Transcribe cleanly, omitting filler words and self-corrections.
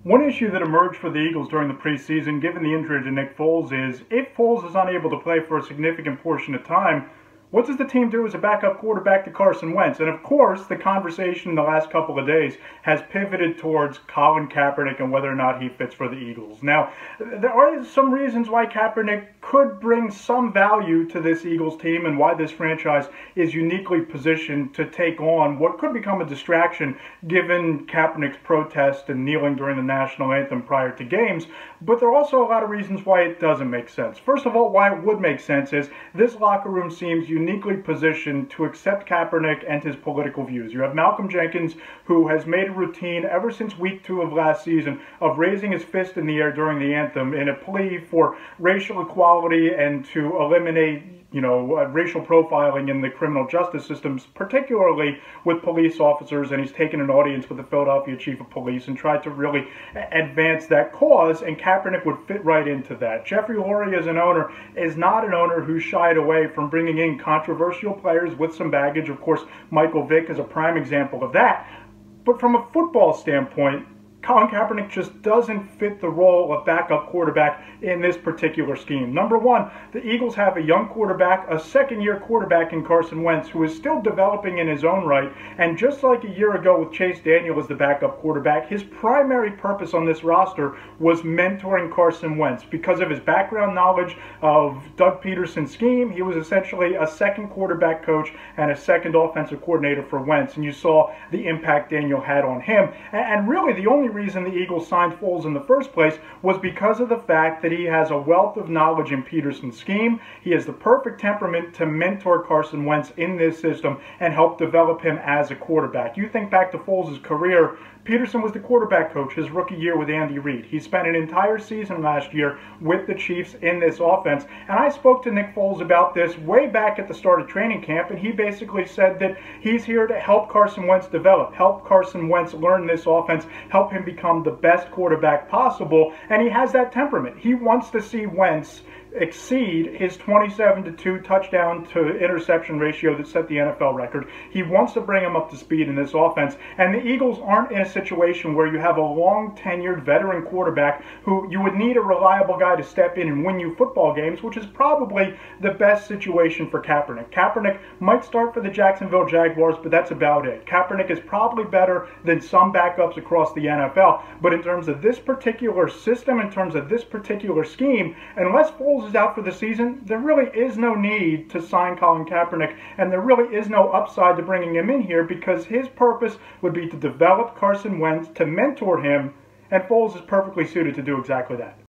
One issue that emerged for the Eagles during the preseason, given the injury to Nick Foles, is if Foles is unable to play for a significant portion of time, what does the team do as a backup quarterback to Carson Wentz? And of course, the conversation in the last couple of days has pivoted towards Colin Kaepernick and whether or not he fits for the Eagles. Now, there are some reasons why Kaepernick could bring some value to this Eagles team and why this franchise is uniquely positioned to take on what could become a distraction given Kaepernick's protest and kneeling during the National Anthem prior to games. But there are also a lot of reasons why it doesn't make sense. First of all, why it would make sense is this locker room seems uniquely positioned to accept Kaepernick and his political views. You have Malcolm Jenkins, who has made a routine ever since week 2 of last season of raising his fist in the air during the anthem in a plea for racial equality and to eliminate racial profiling in the criminal justice systems, particularly with police officers, and he's taken an audience with the Philadelphia chief of police and tried to really advance that cause, and Kaepernick would fit right into that. Jeffrey Lurie, as an owner, is not an owner who shied away from bringing in controversial players with some baggage. Of course, Michael Vick is a prime example of that. But from a football standpoint, Colin Kaepernick just doesn't fit the role of backup quarterback in this particular scheme. Number one, the Eagles have a young quarterback, a second-year quarterback in Carson Wentz, who is still developing in his own right. And just like a year ago with Chase Daniel as the backup quarterback, his primary purpose on this roster was mentoring Carson Wentz. Because of his background knowledge of Doug Peterson's scheme, he was essentially a second quarterback coach and a second offensive coordinator for Wentz. And you saw the impact Daniel had on him. And really, the only reason the Eagles signed Foles in the first place was because of the fact that he has a wealth of knowledge in Peterson's scheme. He has the perfect temperament to mentor Carson Wentz in this system and help develop him as a quarterback. You think back to Foles' career, Peterson was the quarterback coach his rookie year with Andy Reid. He spent an entire season last year with the Chiefs in this offense. And I spoke to Nick Foles about this way back at the start of training camp, and he basically said that he's here to help Carson Wentz develop, help Carson Wentz learn this offense, help him become the best quarterback possible. And he has that temperament. He wants to see Wentz exceed his 27-2 touchdown to interception ratio that set the NFL record. He wants to bring him up to speed in this offense. And the Eagles aren't in a situation where you have a long-tenured veteran quarterback who you would need a reliable guy to step in and win you football games, which is probably the best situation for Kaepernick. Kaepernick might start for the Jacksonville Jaguars, but that's about it. Kaepernick is probably better than some backups across the NFL. But in terms of this particular system, in terms of this particular scheme, unless Foles is out for the season, there really is no need to sign Colin Kaepernick, and there really is no upside to bringing him in here because his purpose would be to develop Carson Wentz, to mentor him, and Foles is perfectly suited to do exactly that.